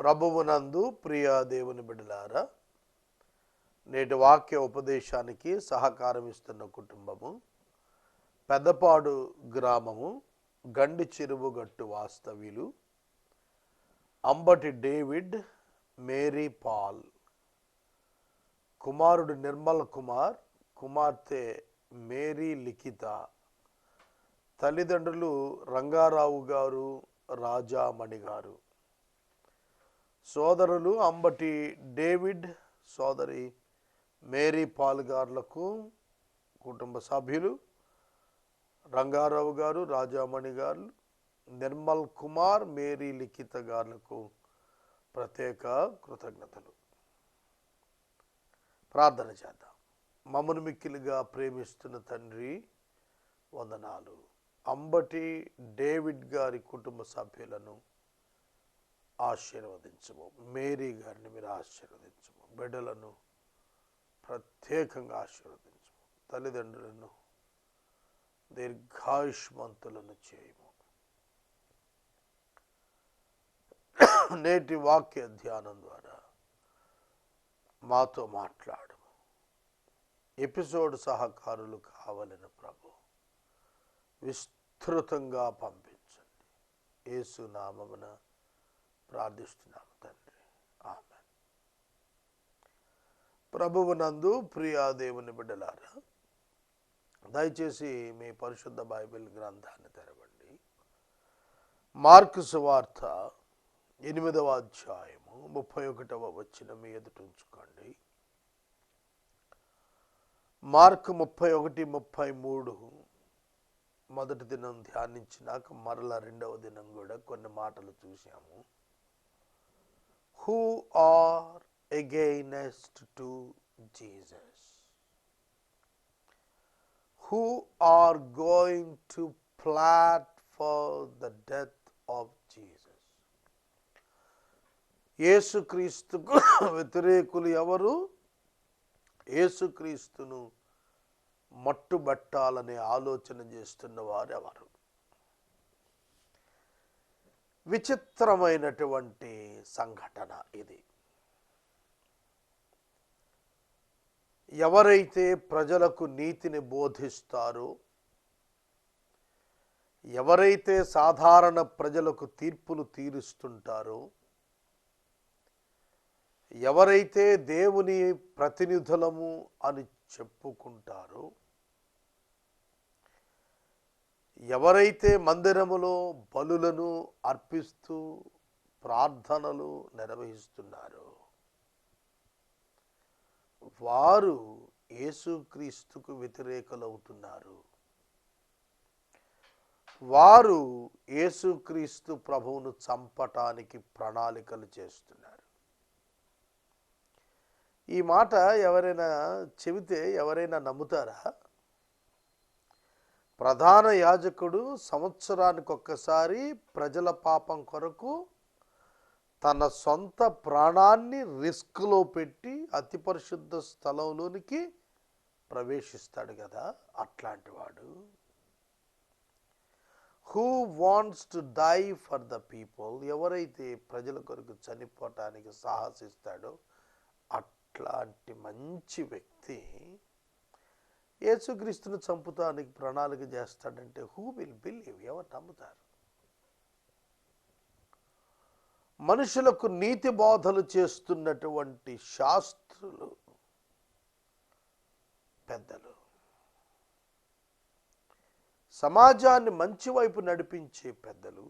ప్రభువునందు ప్రియ దేవుని బిడ్డలారా, నేటి వాక్య ఉపదేశానికి సహకారం ఇస్తున్న కుటుంబము పెద్దపాడు గ్రామము గండి చెరువుగట్టు వాస్తవ్యులు అంబటి డేవిడ్, మేరీ పాల్, కుమారుడు నిర్మల్ కుమార్, కుమార్తె మేరీ లిఖిత, తల్లిదండ్రులు రంగారావు గారు, రాజామణి గారు, సోదరులు అంబటి డేవిడ్, సోదరి మేరీ పాల్ గారులకు, కుటుంబ సభ్యులు రంగారావు గారు, రాజామణి గారు, నిర్మల్ కుమార్, మేరీ లిఖిత గారులకు ప్రత్యేక కృతజ్ఞతలు. ప్రార్థన చేద్దాం. మమ్మను మిక్కిలిగా ప్రేమిస్తున్న తండ్రి, వందనాలు. అంబటి డేవిడ్ గారి కుటుంబ సభ్యులను ఆశీర్వదించము. మేరీ గారిని మీరు ఆశీర్వదించము. బిడ్డలను ప్రత్యేకంగా ఆశీర్వదించము. తల్లిదండ్రులను దీర్ఘాయుష్మంతులను చేయము. నేటి వాక్య ధ్యానం ద్వారా మాతో మాట్లాడము. ఎపిసోడ్ సహకారులు కావాలని ప్రభు విస్తృతంగా పంపించండి. యేసు నామమున ప్రార్థిస్తున్నాము తండ్రి, ఆమేన్. ప్రభువునందు ప్రియ దేవుని బిడ్డలారా, దయచేసి మీ పరిశుద్ధ బైబిల్ గ్రంథాన్ని తెరవండి. మార్కు సువార్త 8వ అధ్యాయము 31వ వచనం మీ ఎదుట ఉంచుకోండి. మార్కు 31, 33 మొదటి దినం ధ్యానించినాక మరలా రెండవ దినం కూడా కొన్ని మాటలు చూసాము. Who are against to Jesus? Who are going to plot for the death of Jesus? యేసుక్రీస్తుకు వ్యతిరేకులు ఎవరు? యేసుక్రీస్తును మట్టుబట్టాలనే ఆలోచన చేస్తున్న వారు ఎవరు? విచిత్రమైనటువంటి సంఘటన ఇది. ఎవరైతే ప్రజలకు నీతిని బోధిస్తారో, ఎవరైతే సాధారణ ప్రజలకు తీర్పులు తీరుస్తుంటారో, ఎవరైతే దేవుని ప్రతినిధులము అని చెప్పుకుంటారో, ఎవరైతే మందిరములో బలులను అర్పిస్తూ ప్రార్థనలు నిర్వహిస్తున్నారో వారు యేసుక్రీస్తుకు వ్యతిరేకులవుతున్నారు. వారు యేసుక్రీస్తు ప్రభువును చంపటానికి ప్రణాళికలు చేస్తున్నారు. ఈ మాట ఎవరైనా చెబితే ఎవరైనా నమ్ముతారా? ప్రధాన యాజకుడు సంవత్సరానికి ఒక్కసారి ప్రజల పాపం కొరకు తన సొంత ప్రాణాన్ని రిస్క్లో పెట్టి అతి పరిశుద్ధ స్థలంలోనికి ప్రవేశిస్తాడు కదా, అట్లాంటి వాడు. Who wants to die for the people, ఎవరైతే ప్రజల కొరకు చనిపోవటానికి సాహసిస్తాడో అట్లాంటి మంచి వ్యక్తి యేసుక్రీస్తును చంపుతానికి ప్రణాళిక చేస్తాడంటే హూ విల్ బిలీవ్? ఎవరు నమ్ముతారు? మనుషులకు నీతి బోధలు చేస్తున్నటువంటి శాస్త్రులు, పెద్దలు, సమాజాన్ని మంచి వైపు నడిపించే పెద్దలు,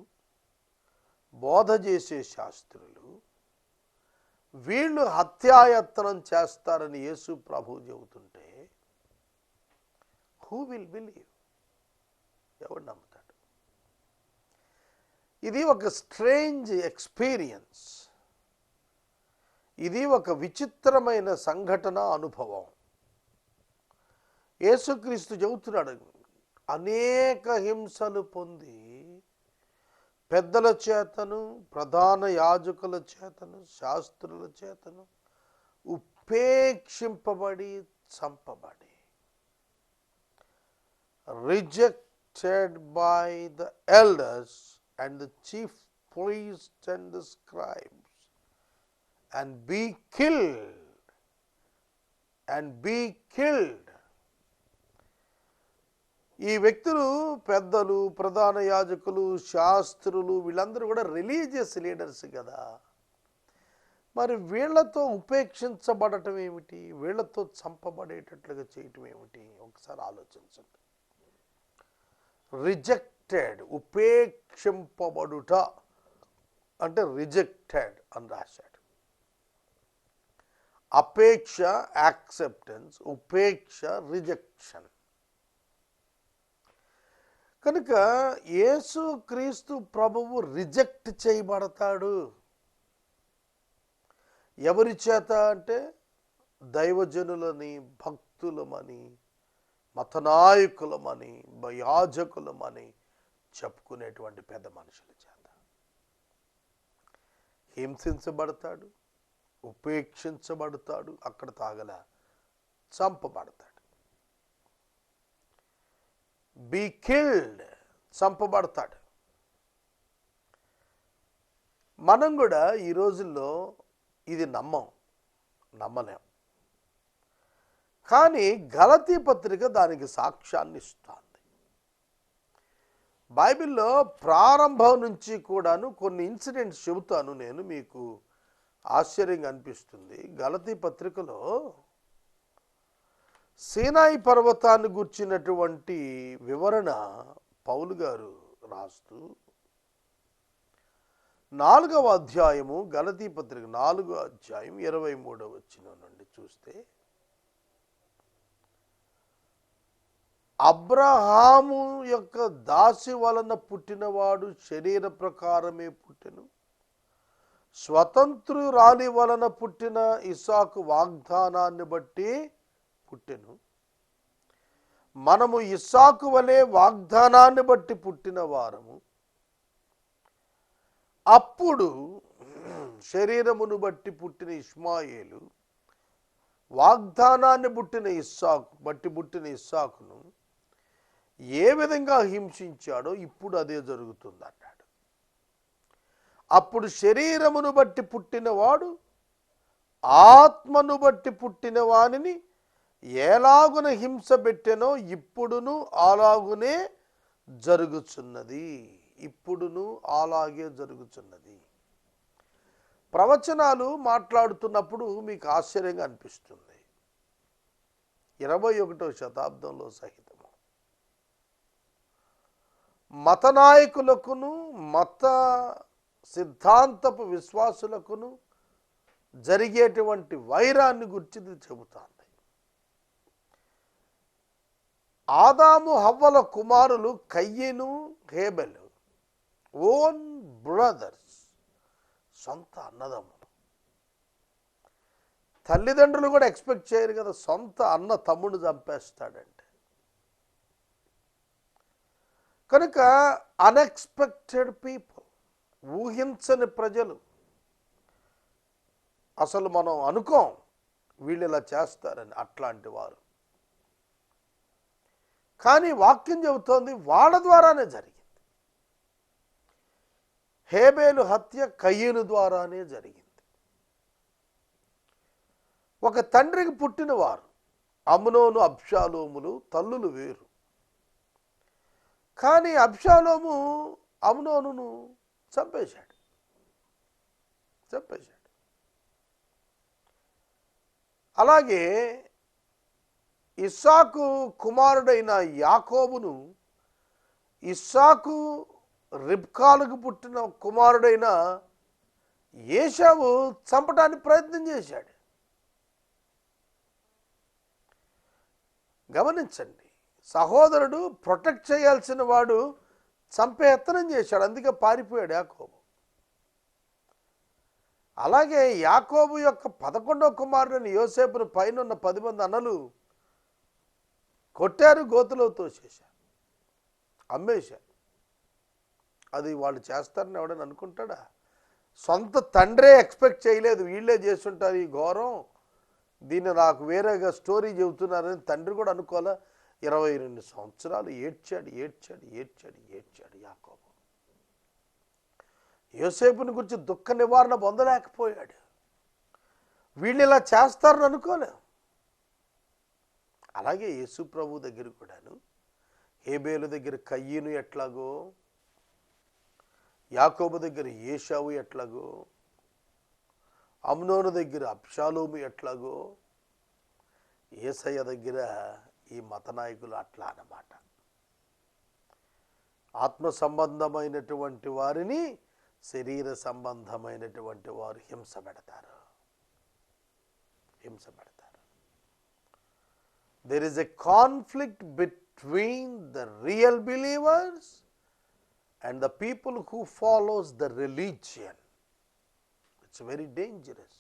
బోధ చేసే శాస్త్రులు, వీళ్ళు హత్యాయత్నం చేస్తారని యేసు ప్రభు చెబుతుంటే హూ విల్ బిలీవ్? ఎవరు నమ్ముతాడు? ఇది ఒక స్ట్రేంజ్ ఎక్స్పీరియన్స్. ఇది ఒక విచిత్రమైన సంఘటన, అనుభవం. యేసుక్రీస్తు చెబుతున్నాడు, అనేక హింసలు పొంది పెద్దల చేతను, ప్రధాన యాజకుల చేతను, శాస్త్రుల చేతను ఉపేక్షింపబడి, చంపబడి, rejected by the elders and the chief priests and the scribes, and be killed. And be killed. ఈ వ్యక్తులు పెద్దలు, ప్రధాన యాజకులు, శాస్త్రులు వీళ్ళందరూ కూడా రిలీజియస్ లీడర్స్ కదా. మరి వీళ్ళతో ఉపేక్షించబడటం ఏమిటి, వీళ్ళతో చంపబడేటట్లుగా చేయటం ఏమిటి? ఒకసారి ఆలోచించండి. రిజెక్టెడ్, ఉపేక్షింపబడుట అంటే రిజెక్టెడ్ అని రాశాడు. అపేక్ష యాక్సెప్టెన్స్, ఉపేక్ష రిజెక్షన్. కనుక యేసు క్రీస్తు ప్రభువు రిజెక్ట్ చేయబడతాడు. ఎవరి చేత అంటే దైవజనులని, భక్తులమని, మతనాయకులమని, యాజకులమని చెప్పుకునేటువంటి పెద్ద మనుషుల చేత హింసించబడతాడు, ఉపేక్షించబడతాడు, అక్కడ తాగల చంపబడతాడు. Be killed, చంపబడతాడు. మనం కూడా ఈ రోజుల్లో ఇది నమ్మలేం. కానీ గలతీ పత్రిక దానికి సాక్ష్యాన్ని ఇస్తుంది. బైబిల్లో ప్రారంభం నుంచి కూడాను కొన్ని ఇన్సిడెంట్స్ చెబుతాను నేను, మీకు ఆశ్చర్యంగా అనిపిస్తుంది. గలతీ పత్రికలో సీనాయి పర్వతాన్ని గుర్చినటువంటి వివరణ పౌలు గారు రాస్తూ 4వ అధ్యాయము, గలతీ పత్రిక 4వ అధ్యాయం 23వ వచనం నుండి చూస్తే, అబ్రహాము యొక్క దాసి వలన పుట్టినవాడు శరీర ప్రకారమే పుట్టెను, స్వతంత్రురాలి వలన పుట్టిన ఇస్సాకు వాగ్దానాన్ని బట్టి పుట్టెను. మనము ఇస్సాకు వలె వాగ్దానాన్ని బట్టి పుట్టిన వారము. అప్పుడు శరీరమును బట్టి పుట్టిన ఇష్మాయేలు వాగ్దానాన్ని బట్టి పుట్టిన ఇస్సాకును ఏ విధంగా హింసించాడో ఇప్పుడు అదే జరుగుతుంది అన్నాడు. అప్పుడు శరీరమును బట్టి పుట్టినవాడు ఆత్మను బట్టి పుట్టిన వానిని ఎలాగున హింస పెట్టెనో ఇప్పుడును అలాగునే జరుగుచున్నది. ఇప్పుడును అలాగే జరుగుతున్నది. ప్రవచనాలు మాట్లాడుతున్నప్పుడు మీకు ఆశ్చర్యంగా అనిపిస్తుంది. 21వ శతాబ్దంలో సహితము మత నాయకులకును, మత సిద్ధాంతపు విశ్వాసులకును జరిగేటువంటి వైరాన్ని గురించి చెబుతాంది. ఆదాము హవ్వల కుమారులు కయ్యను, హేబెలు, ఓన్ బ్రదర్స్, సొంత అన్నదమ్ములు. తల్లిదండ్రులు కూడా ఎక్స్పెక్ట్ చేయరు కదా సొంత అన్న తమ్ముడు చంపేస్తాడంటే. కనుక అన్ఎక్స్పెక్టెడ్ పీపుల్, ఊహించని ప్రజలు. అసలు మనం అనుకోం వీళ్ళు ఇలా చేస్తారని, అట్లాంటి వారు. కానీ వాక్యం చెబుతోంది వాళ్ళ ద్వారానే జరిగింది. హేబేలు హత్య కయ్యను ద్వారానే జరిగింది. ఒక తండ్రికి పుట్టినవారు అమ్నోను, అబ్షాలోములు తల్లులు వేరు. కానీ అబ్షాలోము అమ్నోనును చంపేశాడు. అలాగే ఇస్సాకు కుమారుడైన యాకోబును ఇస్సాకు రిబ్కాలకు పుట్టిన కుమారుడైన ఏశావు చంపడానికి ప్రయత్నం చేశాడు. గమనించండి, సహోదరుడు ప్రొటెక్ట్ చేయాల్సిన వాడు చంపే యత్నం చేశాడు, అందుకే పారిపోయాడు యాకోబు. అలాగే యాకోబు యొక్క 11వ కుమారుడైన యోసేపును పైన ఉన్న 10 మంది అన్నలు కొట్టారు, గోతులో తోసేశారు, అమ్మేశారు. అది వాళ్ళు చేస్తారని ఎవడని అనుకుంటాడా? సొంత తండ్రే ఎక్స్పెక్ట్ చేయలేదు వీళ్ళే చేస్తుంటారు ఈ ఘోరం, దీన్ని నాకు వేరేగా స్టోరీ చెబుతున్నారని తండ్రి కూడా అనుకోలే. 22 సంవత్సరాలు ఏడ్చాడు యాకోబు. యోసేపుని గురించి దుఃఖ నివారణ పొందలేకపోయాడు. వీళ్ళు ఇలా చేస్తారని అనుకోలేం. అలాగే యేసు ప్రభు దగ్గర కూడాను హేబేలు దగ్గర కయ్యను ఎట్లాగో, యాకోబు దగ్గర ఏశావు ఎట్లాగో, అమ్నోను దగ్గర అబ్షాలోము ఎట్లాగో, యేసయ్య దగ్గర ఈ మత నాయకులు అట్లా అన్నమాట. ఆత్మ సంబంధమైనటువంటి వారిని శరీర సంబంధమైనటువంటి వారు హింస పెడతారు. There is a conflict between the real believers and the people who follows the religion. It's very dangerous.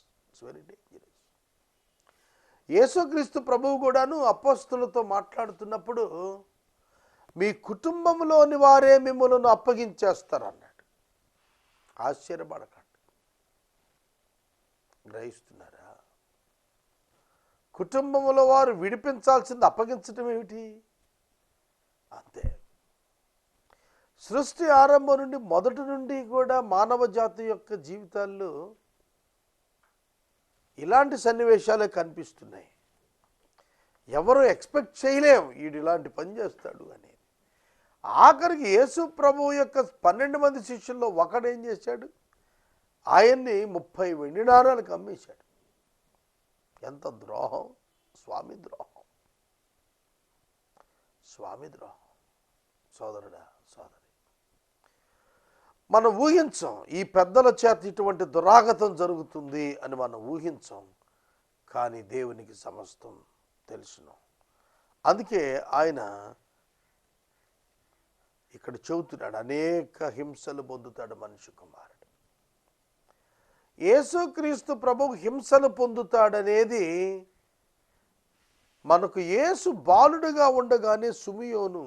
యేసుక్రీస్తు ప్రభువు కూడాను అపోస్తలులతో మాట్లాడుతున్నప్పుడు మీ కుటుంబంలోని వారే మిమ్మల్ని అప్పగించేస్తారన్నాడు. ఆశ్చర్యపడకండి. గ్రహిస్తున్నారా? కుటుంబంలో వారు విడిపించాల్సింది అప్పగించటం ఏమిటి? అంతే. సృష్టి ఆరంభం నుండి మొదటి నుండి కూడా మానవ జాతి యొక్క జీవితాల్లో ఇలాంటి సన్నివేశాలే కనిపిస్తున్నాయి. ఎవరు ఎక్స్పెక్ట్ చేయలేం వీడు ఇలాంటి పని చేస్తాడు అనేది. ఆఖరికి యేసు ప్రభువు యొక్క 12 మంది శిష్యుల్లో ఒకడేం చేశాడు? ఆయన్ని 30 వెండి నాణాలకు అమ్మేశాడు. ఎంత ద్రోహం! స్వామి ద్రోహం. సోదరుడా, సోదరి, మనం ఊహించం ఈ పెద్దల చేత ఇటువంటి దురాగతం జరుగుతుంది అని మనం ఊహించం. కానీ దేవునికి సమస్తం తెలుసును. అందుకే ఆయన ఇక్కడ చెబుతున్నాడు, అనేక హింసలు పొందుతాడు మనిషి కుమారుడు. యేసుక్రీస్తు ప్రభువు హింసలు పొందుతాడనేది మనకు యేసు బాలుడుగా ఉండగానే సుమియోను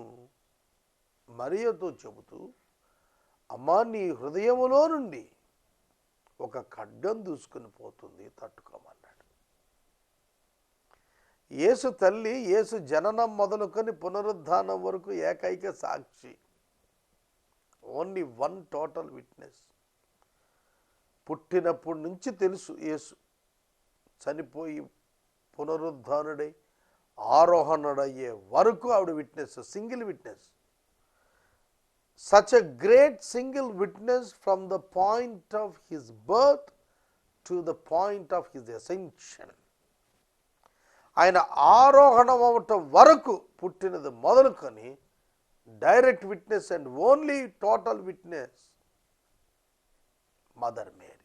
మరియతో చెబుతూ, అమ్మా నీ హృదయములో నుండి ఒక ఖడ్గం దూసుకుని పోతుంది, తట్టుకోమన్నాడు. యేసు తల్లి యేసు జననం మొదలుకొని పునరుద్ధానం వరకు ఏకైక సాక్షి. Only one total witness. పుట్టినప్పటి నుంచి తెలుసు యేసు చనిపోయి పునరుద్ధానుడై ఆరోహణుడయ్యే వరకు ఆవిడ witness, single witness. Such a great single witness from the point of his birth to the point of his ascension. ఆయన ఆరోహణం అవటం వరకు పుట్టినది మొదలుకొని direct witness and only total witness mother Mary.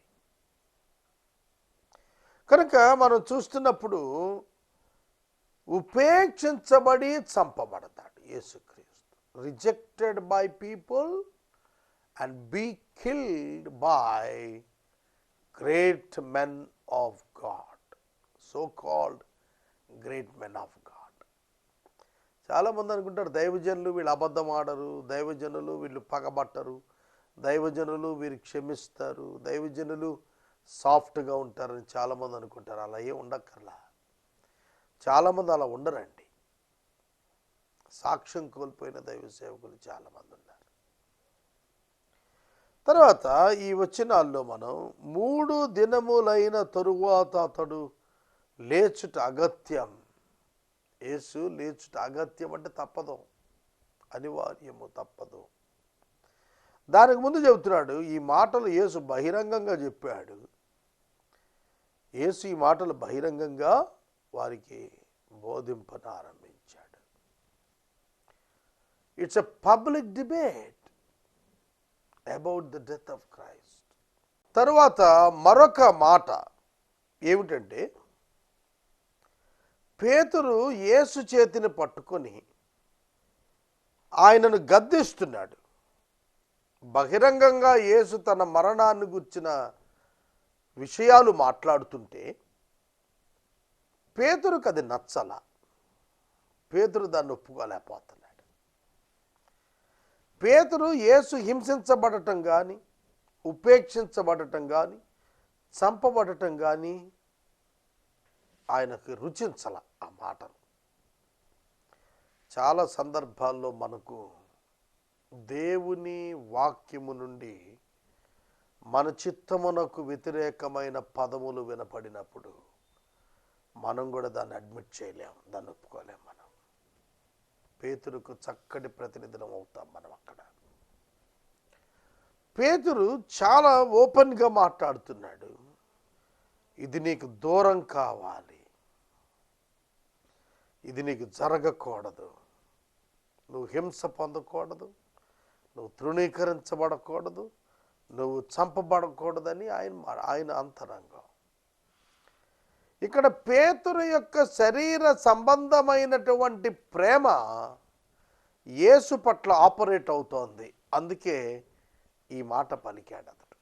కనుక మనం చూస్తున్నప్పుడు ఉపేక్షించబడి చంపబడతాడు యేసుక్రీస్తు. Rejected by people and be killed by great men of God, so called great men of God. చాలామంది అనుకుంటారు దైవజనులు వీళ్ళు అబద్ధం ఆడరు, దైవజనులు వీళ్ళు పగబట్టరు, దైవజనులు వీరు క్షమిస్తారు, దైవజనులు సాఫ్ట్గా ఉంటారని చాలామంది అనుకుంటారు. అలా ఏం ఉండక్కర్లా. చాలామంది అలా ఉండరండి. సాక్ష్యం కోల్పోయిన దైవ సేవకులు చాలామంది ఉన్నారు. తర్వాత ఈ వచనాల్లో మనం 3 దినములైన తరువాత అతడు లేచుట అగత్యం. యేసు లేచుట అగత్యం అంటే తప్పదు, అనివార్యము, తప్పదు. దానికి ముందు చెబుతున్నాడు, ఈ మాటలు యేసు బహిరంగంగా చెప్పాడు. యేసు ఈ మాటలు బహిరంగంగా వారికి బోధింపనారంభించాడు. It's a public debate about the death of Christ. తరువాత మరొక మాట ఏమిటంటే, పేతురు యేసు చేతిని పట్టుకొని ఆయనను గద్దిస్తున్నాడు. బహిరంగంగా యేసు తన మరణాన్ని గుర్చిన విషయాలు మాట్లాడుతుంటే పేతురుకు అది నచ్చల. పేతురు దాన్ని ఒప్పుకోలేకపోతున్నాడు. పేతురు యేసు హింసించబడటం కానీ, ఉపేక్షించబడటం కానీ, చంపబడటం కానీ ఆయనకు రుచించల ఆ మాటలు. చాలా సందర్భాల్లో మనకు దేవుని వాక్యము నుండి మన చిత్తమునకు వ్యతిరేకమైన పదములు వినపడినప్పుడు మనం కూడా దాన్ని అడ్మిట్ చేయలేం, దాన్ని ఒప్పుకోలేం. మనం పేతురుకు చక్కటి ప్రతినిధులం అవుతాం మనం అక్కడ. పేతురు చాలా ఓపెన్గా మాట్లాడుతున్నాడు. ఇది నీకు దూరం కావాలి, ఇది నీకు జరగకూడదు, నువ్వు హింస పొందకూడదు, నువ్వు తృణీకరించబడకూడదు, నువ్వు చంపబడకూడదని ఆయన అంతరంగం. ఇక్కడ పేతురు యొక్క శరీర సంబంధమైనటువంటి ప్రేమ యేసు పట్ల ఆపరేట్ అవుతోంది. అందుకే ఈ మాట పలికాడు అతడు.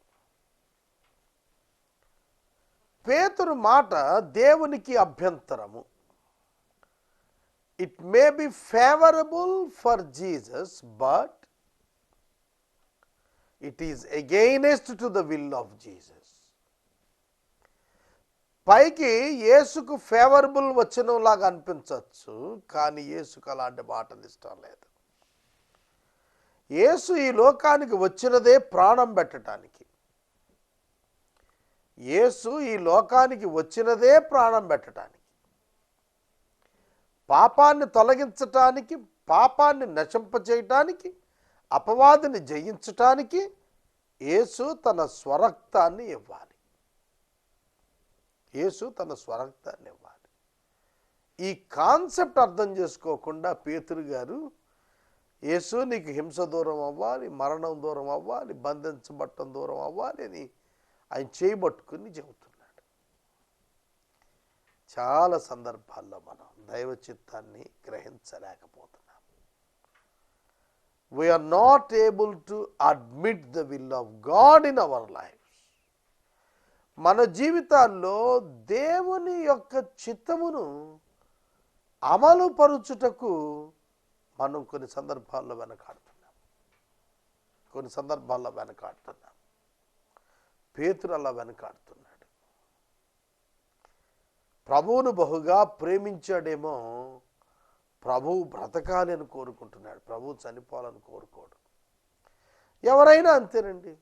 పేతురు మాట దేవునికి అభ్యంతరము. It may be favourable for Jesus, but it is against to the will of Jesus. పైకి యేసుకు ఫేవరబుల్ వచనంలాగా అనిపించవచ్చు, కానీ యేసుకు అలాంటి మాటలు ఇష్టం లేదు. యేసు ఈ లోకానికి వచ్చినదే ప్రాణం పెట్టడానికి. యేసు ఈ లోకానికి వచ్చినదే ప్రాణం పెట్టడానికి, పాపాన్ని తొలగించటానికి, పాపాన్ని నశింపచేయటానికి, అపవాదిని జయించటానికి యేసు తన స్వరక్తాన్ని ఇవ్వాలి. యేసు తన స్వరక్తాన్ని ఇవ్వాలి. ఈ కాన్సెప్ట్ అర్థం చేసుకోకుండా పేతురు గారు యేసు నీకు హింస దూరం అవ్వాలి, మరణం దూరం అవ్వాలి, బంధించబట్టం దూరం అవ్వాలి అని ఆయన చేయబట్టుకుని చెబుతున్నాడు. చాలా సందర్భాల్లో మనం దైవ చిత్తాన్ని గ్రహించలేకపోతున్నాం. We are not able to admit the will of God in our lives. మన జీవితాల్లో దేవుని యొక్క చిత్తమును అమలు పరుచుటకు మనం కొన్ని సందర్భాల్లో వెనకాడుతున్నాం. పేతురు అలా వెనకాడుతున్నాడు. ప్రభువును బహుగా ప్రేమించాడేమో, ప్రభువు బ్రతకాలి అని కోరుకుంటున్నాడు, ప్రభువు చనిపోవాలని కోరుకోడు. ఎవరైనా అంతేనండి.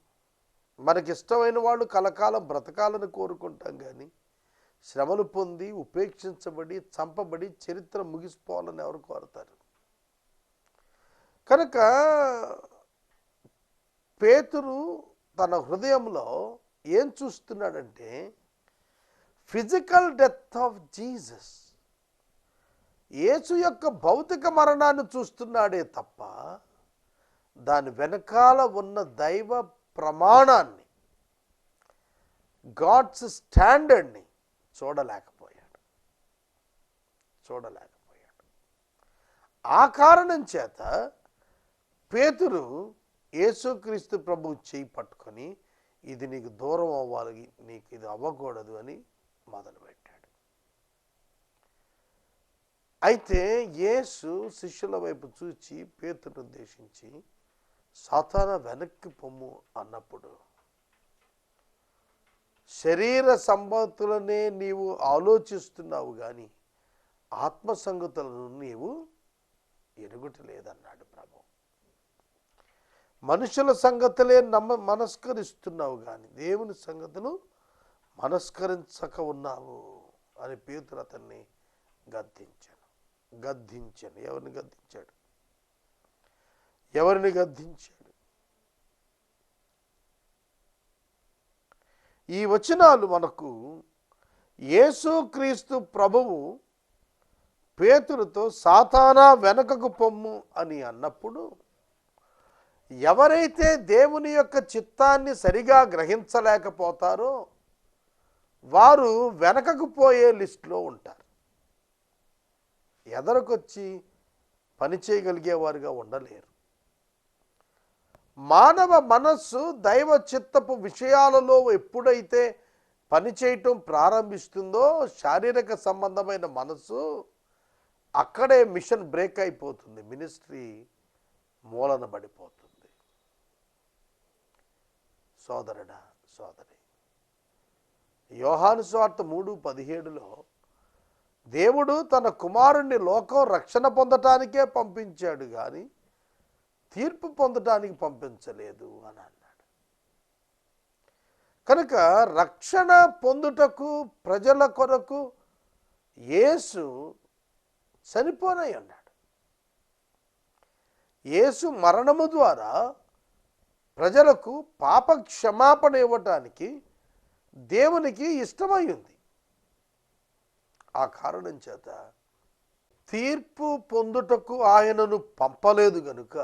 మనకిష్టమైన వాళ్ళు కలకాలం బ్రతకాలని కోరుకుంటాం, కానీ శ్రమలు పొంది ఉపేక్షించబడి చంపబడి చరిత్ర ముగిసిపోవాలని ఎవరు కోరుతారు? కనుక పేతురు తన హృదయంలో ఏం చూస్తున్నాడంటే ఫిజికల్ డెత్ ఆఫ్ జీసస్, యేసు యొక్క భౌతిక మరణాన్ని చూస్తున్నాడే తప్ప దాని వెనకాల ఉన్న దైవ ప్రమాణాన్ని, గాడ్స్ స్టాండర్డ్ని చూడలేకపోయాడు. ఆ కారణం చేత పేతురు యేసుక్రీస్తు ప్రభువు చేయి పట్టుకొని ఇది నీకు దూరం అవ్వాలి, నీకు ఇది అవ్వకూడదు అని మొదలుపెట్టాడు. అయితే యేసు శిష్యుల వైపు చూచి పేతురును ఉద్దేశించి సాతానా వెనక్కి పొమ్ము అన్నప్పుడు శరీర సంగతులనే నీవు ఆలోచిస్తున్నావు కానీ ఆత్మ సంగతులను నీవు ఎరుగుటలేదన్నాడు ప్రభు. మనుషుల సంగతులే మనస్కరిస్తున్నావు కానీ దేవుని సంగతులు మనస్కరించక ఉన్నావు అని పేతురు అతన్ని గద్దించాను. ఎవరిని గద్దించాడు? ఈ వచనాలు మనకు యేసుక్రీస్తు ప్రభువు పేతురుతో సాతానా వెనకకు పొమ్ము అని అన్నప్పుడు ఎవరైతే దేవుని యొక్క చిత్తాన్ని సరిగా గ్రహించలేకపోతారో వారు వెనకకు పోయే లిస్టులో ఉంటారు. ఎదరకొచ్చి పని చేయగలిగేవారుగా ఉండలేరు. మానవ మనస్సు దైవ చిత్తపు విషయాలలో ఎప్పుడైతే పనిచేయటం ప్రారంభిస్తుందో శారీరక సంబంధమైన మనస్సు అక్కడే మిషన్ బ్రేక్ అయిపోతుంది, మినిస్ట్రీ మూలన పడిపోతుంది. సోదరుడా, సోదరి, యోహాను సువార్త 3:17లో దేవుడు తన కుమారుణ్ణి లోకం రక్షణ పొందటానికే పంపించాడు కానీ తీర్పు పొందటానికి పంపించలేదు అని అన్నాడు. కనుక రక్షణ పొందుటకు ప్రజల కొరకు యేసు చనిపోనై ఉన్నాడు. యేసు మరణము ద్వారా ప్రజలకు పాప క్షమాపణ ఇవ్వటానికి దేవునికి ఇష్టమై ఉంది. ఆ కారణం చేత తీర్పు పొందుటకు ఆయనను పంపలేదు గనుక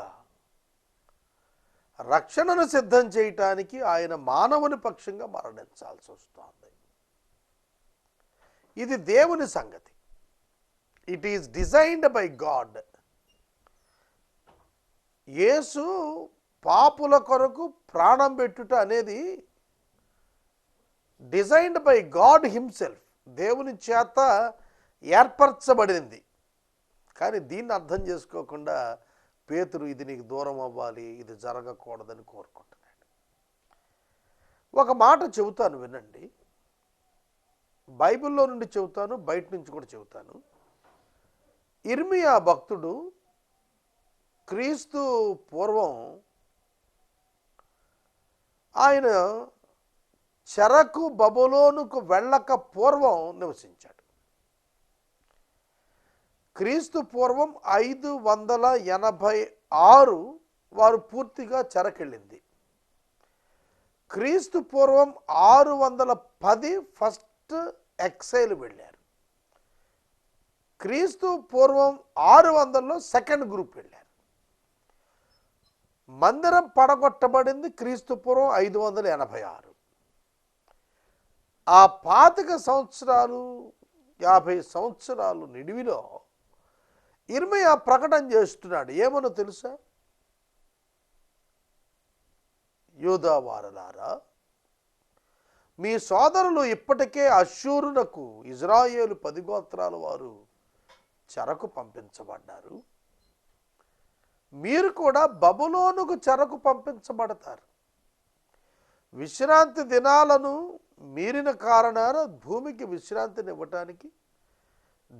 రక్షణను సిద్ధం చేయటానికి ఆయన మానవుని పక్షంగా మరణించాల్సి వస్తుంది. ఇది దేవుని సంగతి. It is designed by God. యేసు పాపుల కొరకు ప్రాణం పెట్టుట అనేది డిజైన్డ్ బై గాడ్ హిమ్సెల్ఫ్, దేవుని చేత ఏర్పరచబడింది. కానీ దీన్ని అర్థం చేసుకోకుండా పేతురు ఇది నీకు దూరం అవ్వాలి, ఇది జరగకూడదని కోరుకుంటున్నాడు. ఒక మాట చెబుతాను వినండి, బైబిల్లో నుండి చెబుతాను, బయట నుంచి కూడా చెబుతాను. ఇర్మియా భక్తుడు క్రీస్తు పూర్వం ఆయన చెరకు బబులోనుకు వెళ్ళక పూర్వం నివసించాడు. క్రీస్తు పూర్వం 586 వారు పూర్తిగా చెరకెళ్ళింది. క్రీస్తు పూర్వం 610 ఫస్ట్ ఎక్సైల్ వెళ్ళారు. క్రీస్తు పూర్వం 600లో సెకండ్ గ్రూప్ వెళ్ళారు. మందిరం పడగొట్టబడింది క్రీస్తు పూర్వం 586. ఆ 25 సంవత్సరాలు 50 సంవత్సరాలు నిడివిలో ఇర్మియా ప్రకటన చేస్తున్నాడు. ఏమనో తెలుసా? యూదా వారలారా, మీ సోదరులు ఇప్పటికే అష్షూరునకు ఇజ్రాయేలు 10 గోత్రాల వారు చెరకు పంపించబడ్డారు. మీరు కూడా బబులోనుకు చెరకు పంపించబడతారు. విశ్రాంతి దినాలను మీరిన కారణాన భూమికి విశ్రాంతినివ్వటానికి,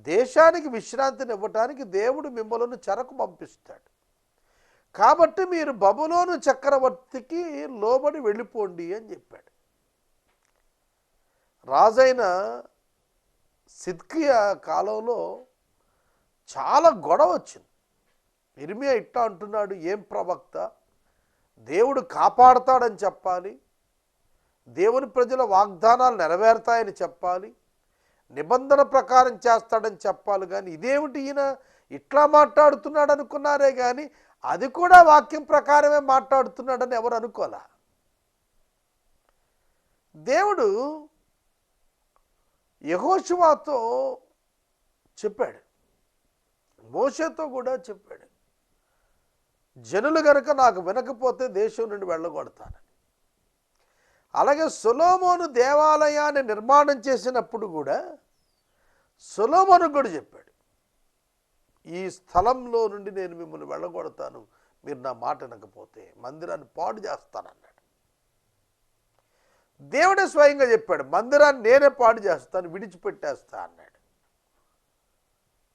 దేశానికి విశ్రాంతినివ్వటానికి దేవుడు మిమ్మల్ని చెరకు పంపిస్తాడు. కాబట్టి మీరు బబులోను చక్రవర్తికి లోబడి వెళ్ళిపోండి అని చెప్పాడు. రాజైన సిద్కియా కాలంలో చాలా గొడవ వచ్చింది. ఇర్మియా ఇట్టా అంటున్నాడు, ఏం ప్రవక్త, దేవుడు కాపాడతాడని చెప్పాలి, దేవుని ప్రజల వాగ్దానాలు నెరవేరుతాయని చెప్పాలి, నిబంధన ప్రకారం చేస్తాడని చెప్పాలి. కానీ ఇదేమిటి ఈయన ఇట్లా మాట్లాడుతున్నాడు అనుకున్నారే కానీ అది కూడా వాక్యం ప్రకారమే మాట్లాడుతున్నాడని ఎవరు అనుకోలే. దేవుడు యెహోషువతో చెప్పాడు, మోషేతో కూడా చెప్పాడు, జనులు గనుక నాకు వినకపోతే దేశం నుండి వెళ్ళగొడతానని. అలాగే సొలొమోను దేవాలయాన్ని నిర్మాణం చేసినప్పుడు కూడా సొలొమోను కూడా చెప్పాడు, ఈ స్థలంలో నుండి నేను మిమ్మల్ని వెళ్ళగొడతాను, మీరు నా మాట వినకపోతే మందిరాన్ని పాడు చేస్తానన్నాడు. దేవుడే స్వయంగా చెప్పాడు, మందిరాన్ని నేనే పాడు చేస్తాను, విడిచిపెట్టేస్తా అన్నాడు.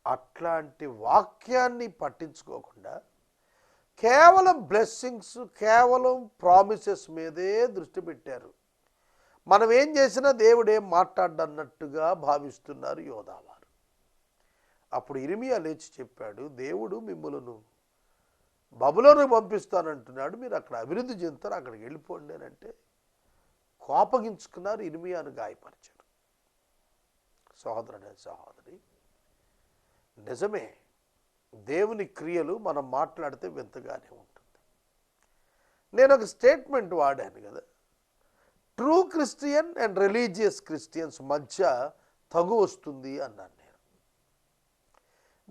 అట్లాంటి వాక్యాన్ని పట్టించుకోకుండా కేవలం బ్లెస్సింగ్స్, కేవలం ప్రామిసెస్ మీదే దృష్టి పెట్టారు. మనం ఏం చేసినా దేవుడు ఏం మాట్లాడన్నట్టుగా భావిస్తున్నారు యోధావారు. అప్పుడు ఇర్మియా లేచి చెప్పాడు, దేవుడు మిమ్మల్ని బబులోను పంపిస్తానంటున్నాడు, మీరు అక్కడ అభివృద్ధి చెందుతారు, అక్కడికి వెళ్ళిపోండి అని అంటే కోపగించుకున్నారు, ఇర్మియాను గాయపరిచారు. సహోదరుడే సహోదరి, నిజమే, దేవుని క్రియలు మనం మాట్లాడితే వింతగానే ఉంటుంది. నేను ఒక స్టేట్మెంట్ వాడాను కదా, true Christian and religious Christians మధ్య తగు వస్తుంది అన్నాను నేను.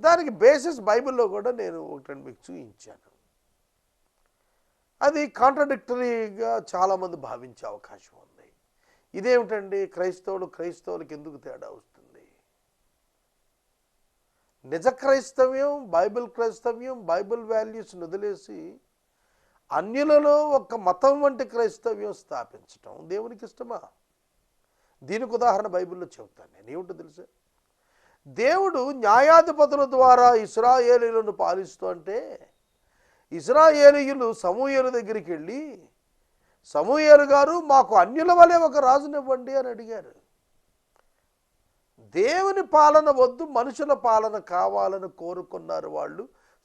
దానికి బేసిస్ బైబిల్లో కూడా నేను ఒకటి మీకు చూపించాను. అది కాంట్రడిక్టరీగా చాలామంది భావించే అవకాశం ఉంది. ఇదేమిటండి, క్రైస్తవులకి ఎందుకు తేడా వస్తుంది? నిజ క్రైస్తవ్యం, బైబిల్ వాల్యూస్ని వదిలేసి అన్యులలో ఒక మతం వంటి క్రైస్తవ్యం స్థాపించటం దేవునికి ఇష్టమా? దీనికి ఉదాహరణ బైబిల్లో చెబుతాను నేను. ఏమిటో తెలుసా? దేవుడు న్యాయాధిపతుల ద్వారా ఇశ్రాయేలీయులను పాలిస్తూ అంటే ఇశ్రాయేలీయులు సమూయేలు దగ్గరికి వెళ్ళి, సమూయేలు గారు మాకు అన్యుల వలె ఒక రాజునివ్వండి అని అడిగారు. దేవుని పాలన వద్దు, మనుషుల పాలన కావాలని కోరుకున్నారు వాళ్ళు.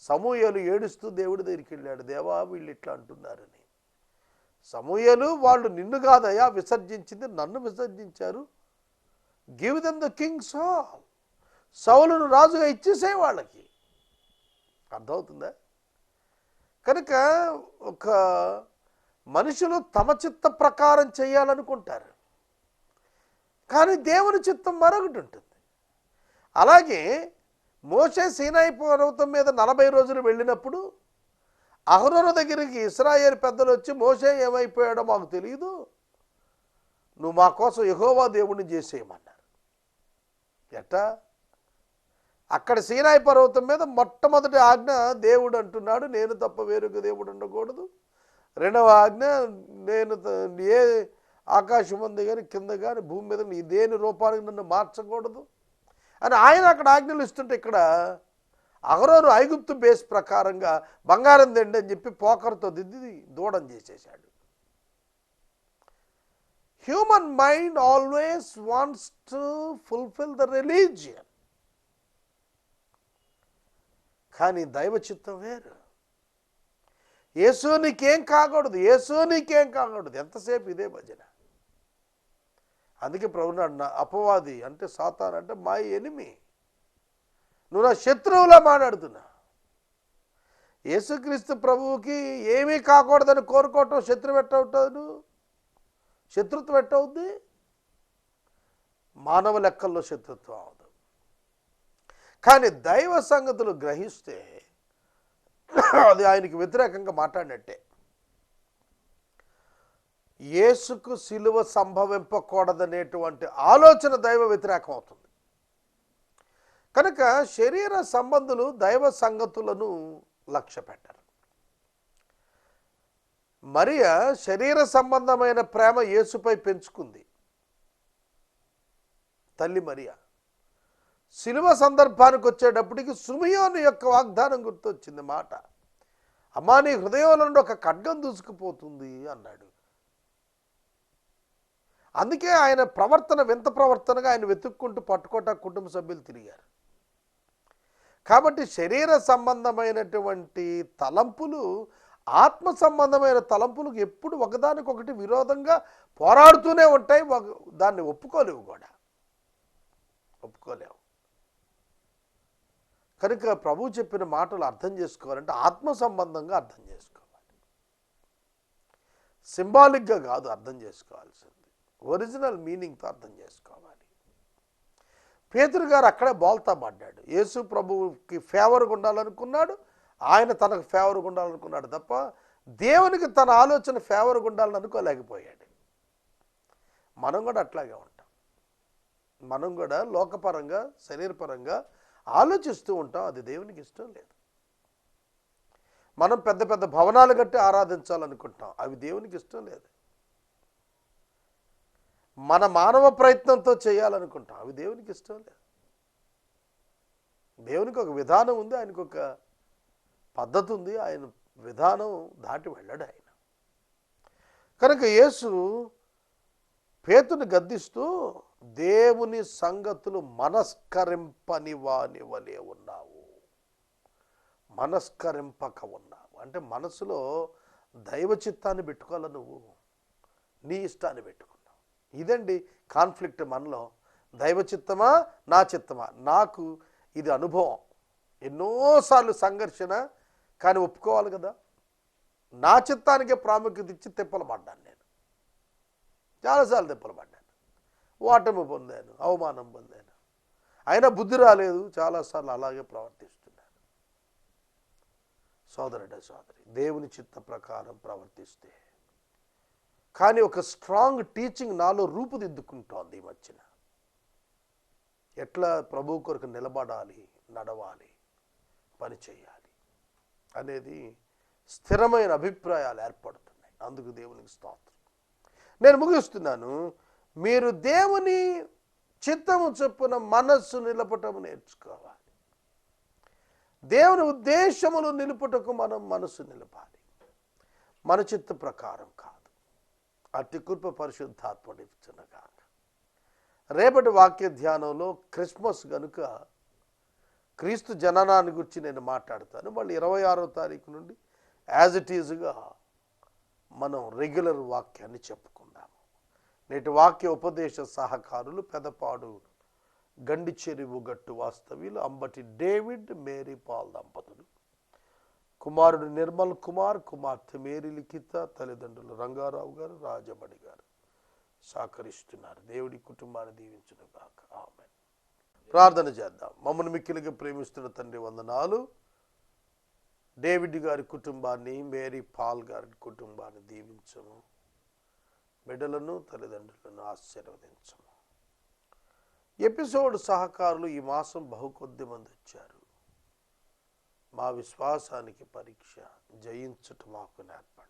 సమూయేలు ఏడుస్తూ దేవుడి దగ్గరికి వెళ్ళాడు, దేవా వీళ్ళు ఇట్లా అంటున్నారని. సమూయేలు, వాళ్ళు నిన్ను కాదయ్యా విసర్జించింది, నన్ను విసర్జించారు. గివ్ దెమ్ ద కింగ్ సాల్, సౌలును రాజుగా ఇచ్చేసే వాళ్ళకి. అర్థమవుతుందా? కనుక ఒక మనుషులు తమ చిత్త ప్రకారం చేయాలనుకుంటారు, కానీ దేవుని చిత్తం మరొకటి ఉంటుంది. అలాగే మోషే సీనాయి పర్వతం మీద 40 రోజులు వెళ్ళినప్పుడు అహరోను దగ్గరికి ఇశ్రాయేలు పెద్దలు వచ్చి, మోషే ఏమైపోయాడో మాకు తెలియదు, నువ్వు మా కోసం యెహోవా దేవుడిని చేసేయమన్నారు. ఎట్టా? అక్కడ సీనాయి పర్వతం మీద మొట్టమొదటి ఆజ్ఞ దేవుడు అంటున్నాడు, నేను తప్ప వేరొక దేవుడు ఉండకూడదు. రెండవ ఆజ్ఞ, నేను ఏ ఆకాశం ఉంది కానీ కింద కానీ భూమి మీద నీ దేని రూపానికి నన్ను మార్చకూడదు అని ఆయన అక్కడ ఆజ్ఞలు ఇస్తుంటే, ఇక్కడ అహరోను ఐగుప్తు బేస్ ప్రకారంగా బంగారం దిండి అని చెప్పి పోకరుతో దిద్ది దూడం చేసేశాడు. Human mind always wants to fulfil the religion, కానీ దైవ చిత్తం వేరు. యేసు నీకేం కాకూడదు, యేసు నీకేం కాకూడదు, ఎంతసేపు ఇదే భజన. అందుకే ప్రభునాడు, అపవాది అంటే సాతాన్ అంటే మై ఎనిమి, నువ్వు నా శత్రువులా మాట్లాడుతున్నా. యేసుక్రీస్తు ప్రభువుకి ఏమీ కాకూడదని కోరుకోవటం శత్రువు ఎట్టవుతాడు, శత్రుత్వం ఎట్టవుద్ది? మానవ లెక్కల్లో శత్రుత్వం అవదు. కానీ దైవ సంగతులు గ్రహిస్తే అది ఆయనకి వ్యతిరేకంగా మాట్లాడినట్టే. యేసుకు సిలువ సంభవింపకూడదనేటువంటి ఆలోచన దైవ వ్యతిరేకం అవుతుంది. కనుక శరీర సంబంధులు దైవ సంగతులను లక్ష్య పెట్టరు. మరియా శరీర సంబంధమైన ప్రేమ యేసుపై పెంచుకుంది. తల్లి మరియా సిలువ సందర్భానికి వచ్చేటప్పటికి సుమియోను యొక్క వాగ్దానం గుర్తొచ్చింది. మాట, అమ్మా నీ హృదయంలో నుండి ఒక ఖడ్గం దూసుకుపోతుంది అన్నాడు. అందుకే ఆయన ప్రవర్తన వింత ప్రవర్తనగా ఆయన వెతుక్కుంటూ పట్టుకోట కుటుంబ సభ్యులు తిరిగారు. కాబట్టి శరీర సంబంధమైనటువంటి తలంపులు ఆత్మ సంబంధమైన తలంపులకు ఎప్పుడు ఒకదానికొకటి విరోధంగా పోరాడుతూనే ఉంటాయి. దాన్ని ఒప్పుకోలేవు కూడా, ఒప్పుకోలేవు. కనుక ప్రభు చెప్పిన మాటలు అర్థం చేసుకోవాలంటే ఆత్మ సంబంధంగా అర్థం చేసుకోవాలి, సింబాలిక్గా కాదు అర్థం చేసుకోవాల్సింది, ఒరిజినల్ మీనింగ్తో అర్థం చేసుకోవాలి. పేతురు గారు అక్కడే బోల్తా పడ్డాడు. యేసు ప్రభువుకి ఫేవర్గా ఉండాలనుకున్నాడు, ఆయన తనకు ఫేవర్గా ఉండాలనుకున్నాడు తప్ప దేవునికి తన ఆలోచన ఫేవర్గా ఉండాలని అనుకోలేకపోయాడు. మనం కూడా అట్లాగే ఉంటాం. మనం కూడా లోకపరంగా శరీరపరంగా ఆలోచిస్తూ ఉంటాం, అది దేవునికి ఇష్టం లేదు. మనం పెద్ద పెద్ద భవనాలు కట్టి ఆరాధించాలనుకుంటాం, అవి దేవునికి ఇష్టం లేదు. మన మానవ ప్రయత్నంతో చేయాలనుకుంటాం, అవి దేవునికి ఇష్టం లేదు. దేవునికి ఒక విధానం ఉంది, ఆయనకు ఒక పద్ధతి ఉంది, ఆయన విధానం దాటి వెళ్ళడు ఆయన. కనుక యేసు పేతుని గద్దిస్తూ, దేవుని సంగతులు మనస్కరింపని వాని వలె ఉన్నావు, మనస్కరింపక ఉన్నావు అంటే మనసులో దైవ చిత్తాన్ని పెట్టుకోవాలి, నువ్వు నీ ఇష్టాన్ని పెట్టుకున్నావు. ఇదండి కాన్ఫ్లిక్ట్ మనలో. దైవ చిత్తమా నా చిత్తమా? నాకు ఇది అనుభవం, ఎన్నోసార్లు సంఘర్షణ, కానీ ఒప్పుకోవాలి కదా. నా చిత్తానికే ప్రాముఖ్యత ఇచ్చి తిప్పలు పడ్డాను నేను, చాలాసార్లు తిప్పలు పడ్డాను, ఓటమి పొందాను, అవమానం పొందాను, అయినా బుద్ధి రాలేదు, చాలాసార్లు అలాగే ప్రవర్తిస్తున్నాను. సోదరుడ సోదరి, దేవుని చిత్త ప్రకారం ప్రవర్తిస్తే, కానీ ఒక స్ట్రాంగ్ టీచింగ్ నాలో రూపుదిద్దుకుంటోంది ఈ మధ్యన. ఎట్లా ప్రభు కొరకు నిలబడాలి, నడవాలి, పని చేయాలి అనేది స్థిరమైన అభిప్రాయాలు ఏర్పడుతున్నాయి. అందుకు దేవునికి స్తోత్రం. నేను ముగిస్తున్నాను. మీరు దేవుని చిత్తము చొప్పున మనస్సు నిలపటము నేర్చుకోవాలి. దేవుని ఉద్దేశములు నిలుపుటకు మనం మనసు నిలపాలి, మన చిత్త ప్రకారం కాదు. అట్టి కృప పరిశుద్ధాత్ముడు ఇచ్చునుగాక. రేపటి వాక్య ధ్యానంలో క్రిస్మస్ కనుక క్రీస్తు జననాన్ని గురించి నేను మాట్లాడతాను. మళ్ళీ 26వ తారీఖు నుండి యాజ్ ఇట్ ఈజ్గా మనం రెగ్యులర్ వాక్యాన్ని చెప్పుకుందాము. నేటి వాక్య ఉపదేశ సహకారులు పెదపాడు గండి చెరువు గట్టు వాస్తవ్యులు అంబటి డేవిడ్ మేరీ పాల్ దంపతులు, కుమారుడు నిర్మల్ కుమార్, కుమార్తె మేరీ లిఖిత, తల్లిదండ్రులు రంగారావు గారు, రాజమణి గారు సహకరిస్తున్నారు. దేవుడి కుటుంబాన్ని దీవించును గాక. ఆమేన్. ప్రార్థన చేద్దాం. మమ్మల్ని మిక్కిలిగా ప్రేమిస్తున్న తండ్రి వందనాలు. డేవిడ్ గారి కుటుంబాన్ని, మేరీ పాల్ గారి కుటుంబాన్ని దీవించము. బిడ్డలను తల్లిదండ్రులను ఆశీర్వదించము. ఎపిసోడ్ సహకారులు ఈ మాసం బహుకొద్ది మంది వచ్చారు. మా విశ్వాసానికి పరీక్ష జయించుట మాకు నేర్పండి.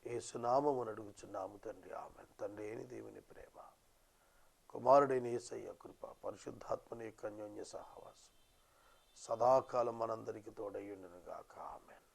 యేసునామమున అడుగుచున్నాము తండ్రి. ఆమేన్. తండ్రి అయిన దేవుని ప్రేమ, కుమారుడైన యేసయ్య కృప, పరిశుద్ధాత్మని యొక్క అన్యోన్య సహవాసం సదాకాలం మనందరికీ తోడయ్యుండును గాక. ఆమేన్.